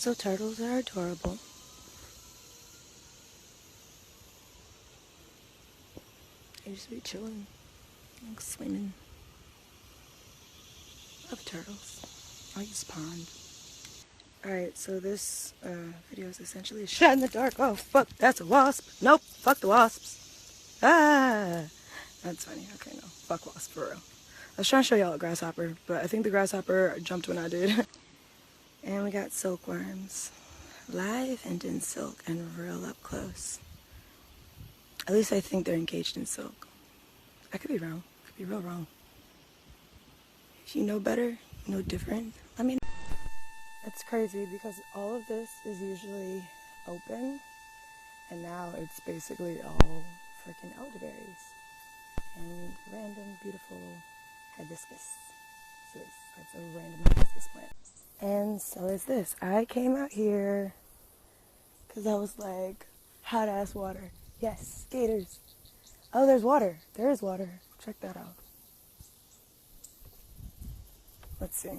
Also, turtles are adorable. They just be chilling, like swimming. Love turtles. I like this pond. Alright, so this video is essentially a shot in the dark. Oh, fuck, that's a wasp. Nope, fuck the wasps. Ah, that's funny. Okay, no, fuck wasps for real. I was trying to show y'all a grasshopper, but I think the grasshopper jumped when I did. And we got silkworms. Live and in silk and real up close. At least I think they're encaged in silk. I could be wrong. I could be real wrong. If you know better, you know different, let me know. It's crazy because all of this is usually open, and now it's basically all freaking elderberries and random beautiful hibiscus. Serious, that's a random hibiscus plant. And so is this. I came out here because I was like, hot ass water. Yes, gators. Oh, there's water. There is water. Check that out. Let's see.